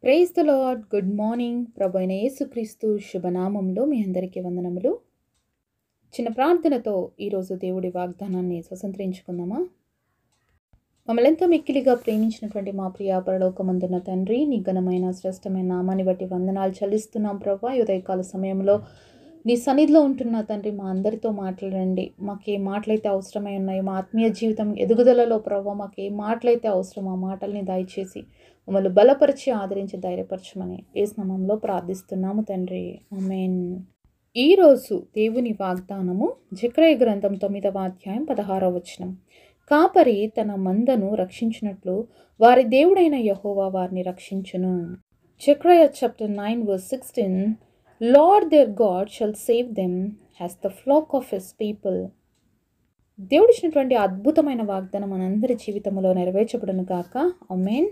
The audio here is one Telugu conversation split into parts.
Praise the Lord. Good morning. ప్రభు అయిన యేసుక్రీస్తు శుభనామంలో మీ అందరికీ వందనములు. చిన్న ప్రార్థనతో ఈరోజు దేవుడి వాగ్దానాన్ని స్వతంత్రించుకుందామా? మమ్మల్ని ఎంతో మిక్కిలిగా ప్రేమించినటువంటి మా ప్రియ పరలోకమందున్న తండ్రి, నీ ఘనమైన శ్రేష్టమైన నామాన్ని బట్టి వందనాలు చెల్లిస్తున్నాం ప్రభా. ఈ ఉదయకాల సమయంలో నీ సన్నిధిలో ఉంటున్న తండ్రి, మా అందరితో మాట్లాడండి. మాకు ఏ మాటలైతే అవసరమై ఉన్నాయో, మా ఆత్మీయ జీవితం ఎదుగుదలలో ప్రభా మాకు ఏ మాటలైతే అవసరమో ఆ మాటల్ని దయచేసి మమ్మల్ని బలపరిచి ఆదరించి ధైర్యపరచమని యేసు నామములో ప్రార్థిస్తున్నాము తండ్రి. ఆమేన్. ఈరోజు దేవుని వాగ్దానము జెకర్యా గ్రంథం 9వ అధ్యాయం 16వ వచనం. కాపరి తన మందను రక్షించినట్లు వారి దేవుడైన యెహోవా వారిని రక్షించును. జెకర్యా chapter 9 verse 16. Lord their God shall save them as the flock of his people. దేవుడిచ్చినటువంటి అద్భుతమైన వాగ్దానం మనందరి జీవితంలో నెరవేర్చబడును గాక. ఆమేన్.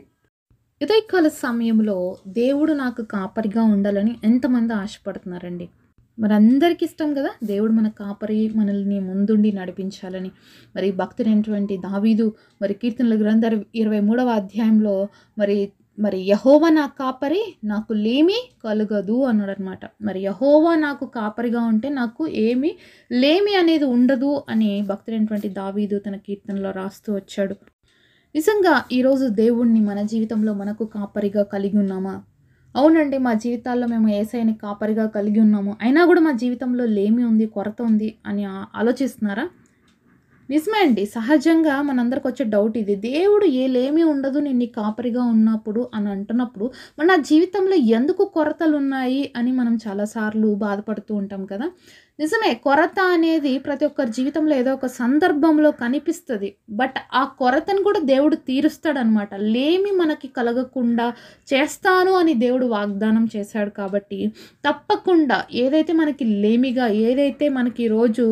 ఉదయకాల సమయంలో దేవుడు నాకు కాపరిగా ఉండాలని ఎంతమంది ఆశపడుతున్నారండి? మరి అందరికీ ఇష్టం కదా దేవుడు మన కాపరి, మనల్ని ముందుండి నడిపించాలని. మరి భక్తుడైనటువంటి దావీదు మరి కీర్తనల గ్రంథం 23వ అధ్యాయంలో మరి యెహోవా నా కాపరి, నాకు లేమి కలుగదు అన్నాడు అనమాట. మరి యెహోవా నాకు కాపరిగా ఉంటే నాకు ఏమి లేమి అనేది ఉండదు అని భక్తుడైనటువంటి దావీదు తన కీర్తనలో రాస్తూ వచ్చాడు. నిజంగా ఈరోజు దేవుణ్ణి మన జీవితంలో మనకు కాపరిగా కలిగి ఉన్నామా? అవునండి, మా జీవితాల్లో మేము యేసయ్యని కాపరిగా కలిగి ఉన్నాము, అయినా కూడా మా జీవితంలో లేమి ఉంది, కొరత ఉంది అని ఆలోచిస్తున్నారా? నిజమే అండి, సహజంగా మనందరికి వచ్చే డౌట్ ఇది. దేవుడు లేమి ఉండదు నేను నీ కాపరిగా ఉన్నప్పుడు అని అంటున్నప్పుడు మన జీవితంలో ఎందుకు కొరతలు ఉన్నాయి అని మనం చాలాసార్లు బాధపడుతూ ఉంటాం కదా. నిజమే, కొరత అనేది ప్రతి ఒక్కరి జీవితంలో ఏదో ఒక సందర్భంలో కనిపిస్తుంది. బట్ ఆ కొరతను కూడా దేవుడు తీరుస్తాడనమాట. లేమి మనకి కలగకుండా చేస్తాను అని దేవుడు వాగ్దానం చేశాడు కాబట్టి తప్పకుండా ఏదైతే మనకి లేమిగా, ఏదైతే మనకి ఈరోజు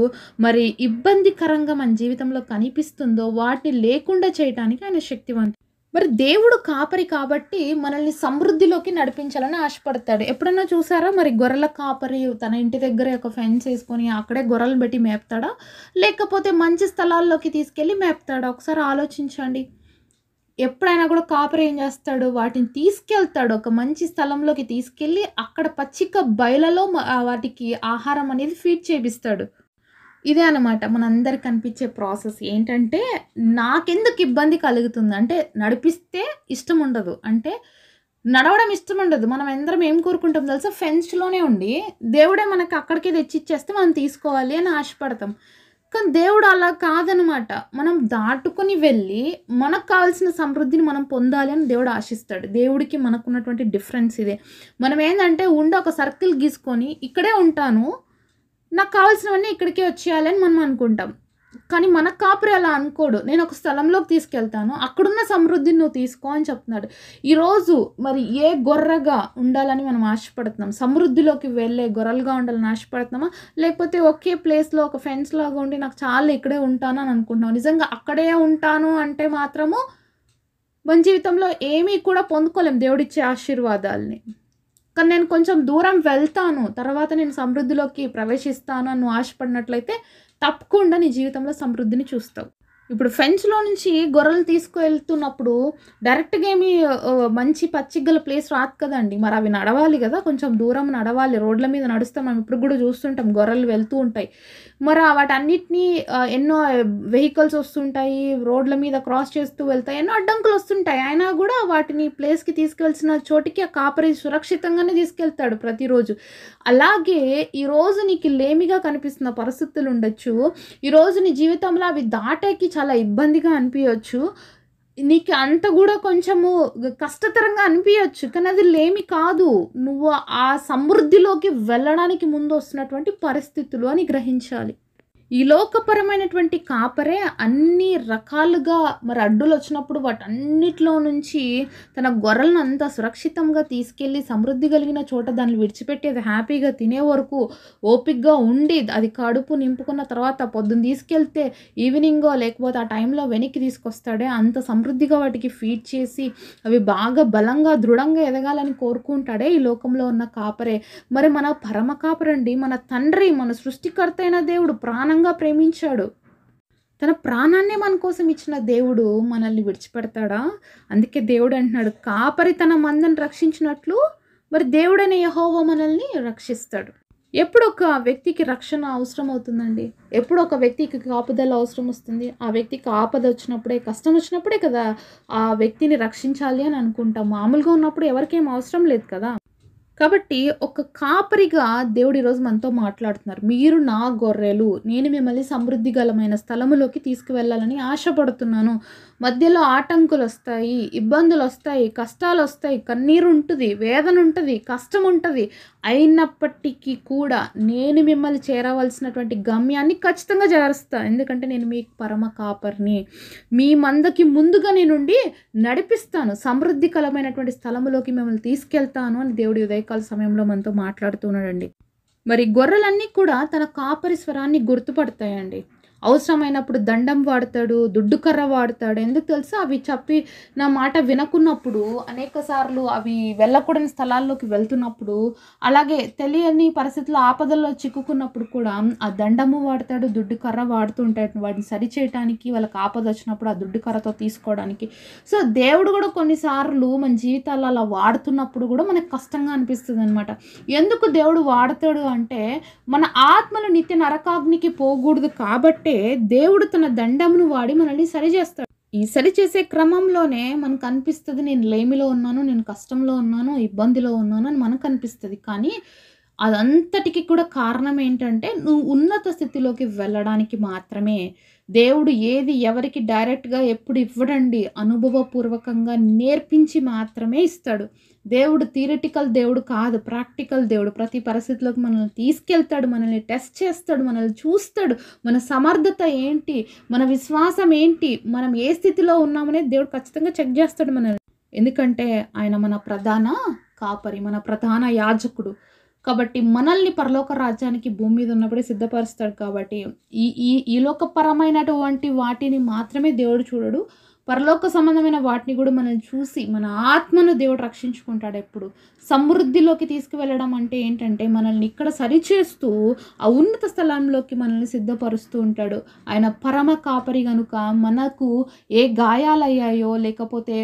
మరి ఇబ్బందికరంగా మన జీవితంలో కనిపిస్తుందో వాటిని లేకుండా చేయడానికి ఆయన శక్తివంతుడు. మరి దేవుడు కాపరి కాబట్టి మనల్ని సమృద్ధిలోకి నడిపించాలని ఆశపడతాడు. ఎప్పుడన్నా చూసారా మరి గొర్రెల కాపరి తన ఇంటి దగ్గర ఒక ఫెన్స్ వేసుకొని అక్కడే గొర్రెలు పెట్టి మేపుతాడా, లేకపోతే మంచి స్థలాల్లోకి తీసుకెళ్ళి మేపుతాడా? ఒకసారి ఆలోచించండి. ఎప్పుడైనా కూడా కాపరి ఏం చేస్తాడు, వాటిని తీసుకెళ్తాడు, ఒక మంచి స్థలంలోకి తీసుకెళ్ళి అక్కడ పచ్చిక బయలలో వాటికి ఆహారం అనేది ఫీడ్ చేపిస్తాడు. ఇదే అనమాట మనందరికి కనిపించే ప్రాసెస్. ఏంటంటే నాకెందుకు ఇబ్బంది కలుగుతుంది అంటే, నడిపిస్తే ఇష్టం ఉండదు, అంటే నడవడం ఇష్టం ఉండదు. మనం అందరం ఏం కోరుకుంటాం తెలుసా? ఫెన్స్లోనే ఉండి దేవుడే మనకి అక్కడికే తెచ్చిచ్చేస్తే మనం తీసుకోవాలి అని ఆశపడతాం. కానీ దేవుడు అలా కాదనమాట. మనం దాటుకొని వెళ్ళి మనకు కావాల్సిన సమృద్ధిని మనం పొందాలి అని దేవుడు ఆశిస్తాడు. దేవుడికి మనకున్నటువంటి డిఫరెన్స్ ఇదే. మనం ఏంటంటే ఒక సర్కిల్ గీసుకొని ఇక్కడే ఉంటాను, నాకు కావాల్సినవన్నీ ఇక్కడికే వచ్చేయాలని మనం అనుకుంటాం. కానీ మన కాపరి అలా అనుకోడు. నేను ఒక స్థలంలోకి తీసుకెళ్తాను, అక్కడున్న సమృద్ధిని నువ్వు తీసుకో అని చెప్తున్నాడు. ఈరోజు మరి ఏ గొర్రెగా ఉండాలని మనం ఆశపడుతున్నాం? సమృద్ధిలోకి వెళ్ళే గొర్రెలుగా ఉండాలని ఆశపడుతున్నామా, లేకపోతే ఒకే ప్లేస్లో ఒక ఫెన్స్ లాగా ఉండి నాకు చాలా ఇక్కడే ఉంటాను అని అనుకుంటున్నాం? నిజంగా అక్కడే ఉంటాను అంటే మాత్రము మన జీవితంలో ఏమీ కూడా పొందుకోలేం దేవుడిచ్చే ఆశీర్వాదాలని. కానీ నేను కొంచెం దూరం వెళ్తాను, తర్వాత నేను సమృద్ధిలోకి ప్రవేశిస్తాను అని నువ్వు ఆశపడినట్లయితే తప్పకుండా నీ జీవితంలో సమృద్ధిని చూస్తావు. ఇప్పుడు ఫెన్స్లో నుంచి గొర్రెలు తీసుకువెళ్తున్నప్పుడు డైరెక్ట్గా ఏమి మంచి పచ్చిగల ప్లేస్ రాదు కదండి. మరి అవి నడవాలి కదా, కొంచెం దూరం నడవాలి. రోడ్ల మీద నడుస్తాం, మనం ఇప్పుడు కూడా చూస్తుంటాం గొర్రెలు వెళ్తూ ఉంటాయి. మరి వాటన్నిటినీ ఎన్నో వెహికల్స్ వస్తుంటాయి, రోడ్ల మీద క్రాస్ చేస్తూ వెళ్తాయి, ఎన్నో అడ్డంకులు వస్తుంటాయి. అయినా కూడా వాటిని ప్లేస్కి తీసుకెళ్సిన చోటికి ఆ కాపరి సురక్షితంగానే తీసుకెళ్తాడు ప్రతిరోజు. అలాగే ఈరోజు నీకు లేమిగా కనిపిస్తున్న పరిస్థితులు ఉండొచ్చు, ఈరోజు నీ జీవితంలో అవి దాటేకి చాలా ఇబ్బందిగా అనిపించవచ్చు, నీకు అంత కూడా కొంచెము కష్టతరంగా అనిపించవచ్చు. కానీ అది లేమి కాదు, నువ్వు ఆ సమృద్ధిలోకి వెళ్ళడానికి ముందు వస్తున్నటువంటి పరిస్థితులు అని గ్రహించాలి. ఈ లోకపరమైనటువంటి కాపరే అన్ని రకాలుగా మరి అడ్డులు వచ్చినప్పుడు వాటన్నిటిలో నుంచి తన గొర్రెలను అంతా సురక్షితంగా తీసుకెళ్ళి సమృద్ధి కలిగిన చోట దాన్ని విడిచిపెట్టి అది హ్యాపీగా తినే వరకు ఓపికగా ఉండి అది కడుపు నింపుకున్న తర్వాత పొద్దున్న తీసుకెళ్తే ఈవినింగో లేకపోతే ఆ టైంలో వెనక్కి తీసుకొస్తాడే, అంత సమృద్ధిగా వాటికి ఫీడ్ చేసి అవి బాగా బలంగా దృఢంగా ఎదగాలని కోరుకుంటాడే ఈ లోకంలో ఉన్న కాపరే. మరి మన పరమ కాపరండి, మన తండ్రి, మన సృష్టికర్త అయిన దేవుడు ప్రాణంగా ప్రేమించాడు. తన ప్రాణాన్నే మన కోసం ఇచ్చిన దేవుడు మనల్ని విడిచిపెడతాడా? అందుకే దేవుడు అంటున్నాడు, కాపరి తన మందను రక్షించినట్లు మరి దేవుడైన యెహోవా మనల్ని రక్షిస్తాడు. ఎప్పుడు ఒక వ్యక్తికి రక్షణ అవసరం అవుతుందండి? ఎప్పుడు ఒక వ్యక్తికి కాపుదల అవసరం వస్తుంది? ఆ వ్యక్తికి ఆపద వచ్చినప్పుడే, కష్టం వచ్చినప్పుడే కదా ఆ వ్యక్తిని రక్షించాలి అని అనుకుంటాం. మామూలుగా ఉన్నప్పుడు ఎవరికేం అవసరం లేదు కదా. కాబట్టి ఒక కాపరిగా దేవుడు ఈరోజు మనతో మాట్లాడుతున్నారు. మీరు నా గొర్రెలు, నేను మిమ్మల్ని సమృద్ధి గలమైన స్థలములోకి తీసుకువెళ్ళాలని ఆశపడుతున్నాను. మధ్యలో ఆటంకులు వస్తాయి, ఇబ్బందులు వస్తాయి, కష్టాలు వస్తాయి, కన్నీరు ఉంటుంది, వేదన ఉంటుంది, కష్టం ఉంటుంది. అయినప్పటికీ కూడా నేను మిమ్మల్ని చేరవలసినటువంటి గమ్యాన్ని ఖచ్చితంగా చేరుస్తాను. ఎందుకంటే నేను మీకు పరమ కాపరిని. మీ మందకి ముందుగా నేనుండి నడిపిస్తాను, సమృద్ధికరమైనటువంటి స్థలములోకి మిమ్మల్ని తీసుకెళ్తాను అని దేవుడి ఉదయకాల సమయంలో మనతో మాట్లాడుతున్నాడండి. మరి గొర్రెలన్నీ కూడా తన కాపరి స్వరాన్ని గుర్తుపడతాయండి. అవసరమైనప్పుడు దండం వాడతాడు, దుడ్డు కర్ర వాడతాడు. ఎందుకు తెలుసా? అవి చెప్పి నా మాట వినకున్నప్పుడు, అనేక సార్లు అవి వెళ్ళకూడని స్థలాల్లోకి వెళ్తున్నప్పుడు, అలాగే తెలియని పరిస్థితుల్లో ఆపదల్లో చిక్కుకున్నప్పుడు కూడా ఆ దండము వాడతాడు, దుడ్డు కర్ర వాడుతూ ఉంటాడు. వాటిని సరిచేయటానికి, వాళ్ళకి ఆపద వచ్చినప్పుడు ఆ దుడ్డు కర్రతో తీసుకోవడానికి. సో దేవుడు కూడా కొన్నిసార్లు మన జీవితాల్లో అలా వాడుతున్నప్పుడు కూడా మనకు కష్టంగా అనిపిస్తుంది అనమాట. ఎందుకు దేవుడు వాడతాడు అంటే, మన ఆత్మలు నిత్య నరకాగ్నికి పోకూడదు కాబట్టి దేవుడు తన దండమును వాడి మనల్ని సరిచేస్తాడు. ఈ సరిచేసే క్రమంలోనే మనకు అనిపిస్తుంది, నేను లేమిలో ఉన్నాను, నేను కష్టంలో ఉన్నాను, ఇబ్బందిలో ఉన్నాను అని మనకు అనిపిస్తుంది. కానీ అదంతటికి కూడా కారణం ఏంటంటే, నువ్వు ఉన్నత స్థితిలోకి వెళ్ళడానికి మాత్రమే. దేవుడు ఏది ఎవరికి డైరెక్ట్గా ఎప్పుడు ఇవ్వడండి, అనుభవపూర్వకంగా నేర్పించి మాత్రమే ఇస్తాడు. దేవుడు థియరిటికల్ దేవుడు కాదు, ప్రాక్టికల్ దేవుడు. ప్రతి పరిస్థితిలోకి మనల్ని తీసుకెళ్తాడు, మనల్ని టెస్ట్ చేస్తాడు, మనల్ని చూస్తాడు. మన సమర్థత ఏంటి, మన విశ్వాసం ఏంటి, మనం ఏ స్థితిలో ఉన్నామనేది దేవుడు ఖచ్చితంగా చెక్ చేస్తాడు మనల్ని. ఎందుకంటే ఆయన మన ప్రధాన కాపరి, మన ప్రధాన యాజకుడు. కాబట్టి మనల్ని పరలోక రాజ్యానికి భూమి మీద ఉన్నప్పుడే సిద్ధపరుస్తాడు. కాబట్టి ఈ ఈ ఈ లోకపరమైనటువంటి వాటిని మాత్రమే దేవుడు చూడడు, పరలోక సంబంధమైన వాటిని కూడా మనం చూసి మన ఆత్మను దేవుడు రక్షించుకుంటాడు. ఎప్పుడు సమృద్ధిలోకి తీసుకువెళ్ళడం అంటే ఏంటంటే, మనల్ని ఇక్కడ సరిచేస్తూ ఆ ఉన్నత స్థలంలోకి మనల్ని సిద్ధపరుస్తూ ఉంటాడు. ఆయన పరమ కాపరి కనుక మనకు ఏ గాయాలయ్యాయో, లేకపోతే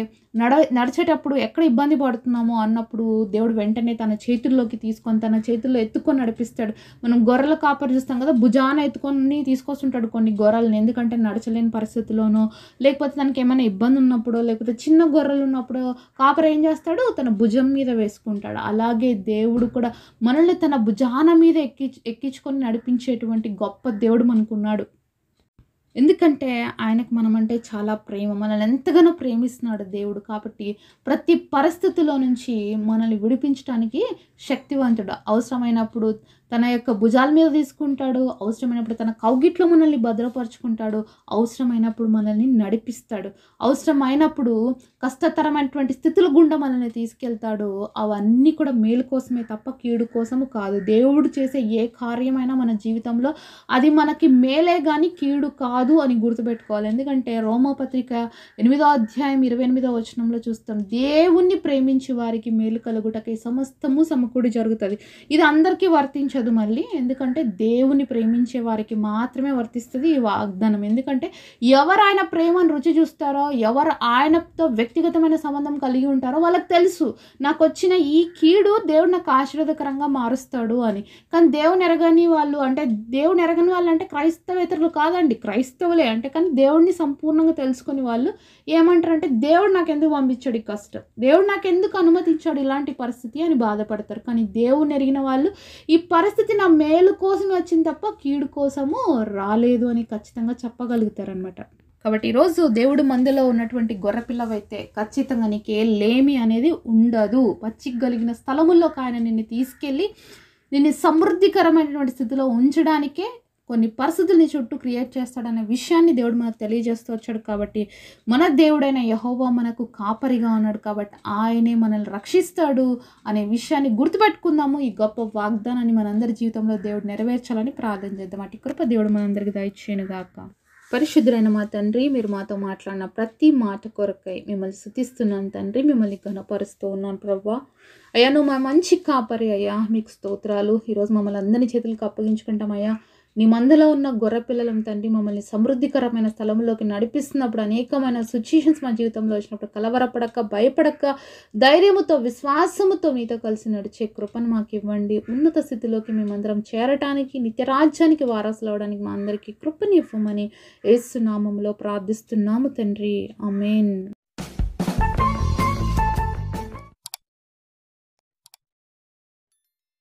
నడిచేటప్పుడు ఎక్కడ ఇబ్బంది పడుతున్నామో అన్నప్పుడు దేవుడు వెంటనే తన చేతుల్లోకి తీసుకొని, తన చేతుల్లో ఎత్తుకొని నడిపిస్తాడు. మనం గొర్రెల కాపరి చూస్తాం కదా, భుజాన ఎత్తుకొని తీసుకొస్తుంటాడు కొన్ని గొర్రెలను. ఎందుకంటే నడచలేని పరిస్థితిలోనో, లేకపోతే తనకి ఏమైనా ఇబ్బంది ఉన్నప్పుడో, లేకపోతే చిన్న గొర్రెలు ఉన్నప్పుడు కాపరి ఏం చేస్తాడు, తన భుజం మీద వేసుకుంటాడు. అలాగే దేవుడు కూడా మనల్ని తన భుజాన మీద ఎక్కించుకొని నడిపించేటువంటి గొప్ప దేవుడు మనకున్నాడు. ఎందుకంటే ఆయనకు మనమంటే చాలా ప్రేమ, మనల్ని ఎంతగానో ప్రేమిస్తున్నాడు దేవుడు. కాబట్టి ప్రతి పరిస్థితిలో నుంచి మనల్ని విడిపించడానికి శక్తివంతుడు. అవసరమైనప్పుడు తన యొక్క భుజాల మీద తీసుకుంటాడు, అవసరమైనప్పుడు తన కౌగిట్లో మనల్ని భద్రపరుచుకుంటాడు, అవసరమైనప్పుడు మనల్ని నడిపిస్తాడు, అవసరమైనప్పుడు కష్టతరమైనటువంటి స్థితుల గుండా మనల్ని తీసుకెళ్తాడు. అవన్నీ కూడా మేలు కోసమే తప్ప కీడు కోసము కాదు. దేవుడు చేసే ఏ కార్యమైనా మన జీవితంలో అది మనకి మేలే కానీ కీడు కాదు అని గుర్తుపెట్టుకోవాలి. ఎందుకంటే రోమాపత్రిక 8వ అధ్యాయం 28వ వచనంలో చూస్తాం, దేవుణ్ణి ప్రేమించి వారికి మేలు కలుగుటకై సమస్తము సమకూడి జరుగుతుంది. ఇది అందరికీ వర్తించదు మళ్ళీ, ఎందుకంటే దేవుని ప్రేమించే వారికి మాత్రమే వర్తిస్తుంది ఈ వాగ్దానం. ఎందుకంటే ఎవరు ఆయన ప్రేమను రుచి చూస్తారో, ఎవరు ఆయనతో వ్యక్తిగతమైన సంబంధం కలిగి ఉంటారో వాళ్ళకి తెలుసు, నాకు వచ్చిన ఈ కీడు దేవుడు నాకు ఆశీర్వాదకరంగా మారుస్తాడు అని. కానీ దేవుని ఎరగని వాళ్ళు అంటే క్రైస్తవేతరులు కాదండి, క్రైస్తవులే అంటే, కానీ దేవుడిని సంపూర్ణంగా తెలుసుకుని వాళ్ళు ఏమంటారంటే, దేవుడు నాకు ఎందుకు పంపించాడు ఈ కష్టం, దేవుడు నాకు ఎందుకు అనుమతించాడు ఇలాంటి పరిస్థితి అని బాధపడతారు. కానీ దేవుని ఎరిగిన వాళ్ళు ఈ పరిస్థితి నా మేలు కోసం వచ్చింది తప్ప కీడు కోసము రాలేదు అని ఖచ్చితంగా చెప్పగలుగుతారనమాట. కాబట్టి ఈరోజు దేవుడు మందులో ఉన్నటువంటి గొర్రెపిల్లవైతే ఖచ్చితంగా నీకు ఏ లేమి అనేది ఉండదు. పచ్చిగలిగిన స్థలముల్లోకి ఆయన నిన్ను తీసుకెళ్ళి నిన్ను సమృద్ధికరమైనటువంటి స్థితిలో ఉంచడానికే కొన్ని పరిస్థితులు నీ చుట్టూ క్రియేట్ చేస్తాడనే విషయాన్ని దేవుడు మనకు తెలియజేస్తూ వచ్చాడు. కాబట్టి మన దేవుడైన యెహోవా మనకు కాపరిగా ఉన్నాడు కాబట్టి ఆయనే మనల్ని రక్షిస్తాడు అనే విషయాన్ని గుర్తుపెట్టుకుందాము. ఈ గొప్ప వాగ్దానాన్ని మనందరి జీవితంలో దేవుడు నెరవేర్చాలని ప్రార్థన చేద్దాం. అటు కృప దేవుడు మనందరికీ దయచేయును గాక. పరిశుద్ధులైన మా తండ్రి, మీరు మాతో మాట్లాడిన ప్రతి మాట కొరకై మిమ్మల్ని స్తుతిస్తున్నాను తండ్రి, మిమ్మల్ని ఘనపరుస్తూ ఉన్నాను ప్రభువా. అయ్యా, నువ్వు మా మంచి కాపరి అయ్యా, మీకు స్తోత్రాలు. ఈరోజు మమ్మల్ని అందరినీ చేతులకు అప్పగించుకుంటాం అయ్యా. నీ మందలో ఉన్న గొర్రె పిల్లలం తండ్రి మమ్మల్ని సమృద్ధికరమైన స్థలంలోకి నడిపిస్తున్నప్పుడు అనేకమైన సిచ్యుయేషన్స్ మా జీవితంలో వచ్చినప్పుడు కలవరపడక, భయపడక, ధైర్యముతో, విశ్వాసముతో మీతో కలిసి నడిచే కృపను మాకు ఇవ్వండి. ఉన్నత స్థితిలోకి మేమందరం చేరటానికి, నిత్య రాజ్యానికి వారసులు అవడానికి మా అందరికీ కృపని ఇవ్వమని యేసు నామములో ప్రార్థిస్తున్నాము తండ్రి. ఆమేన్.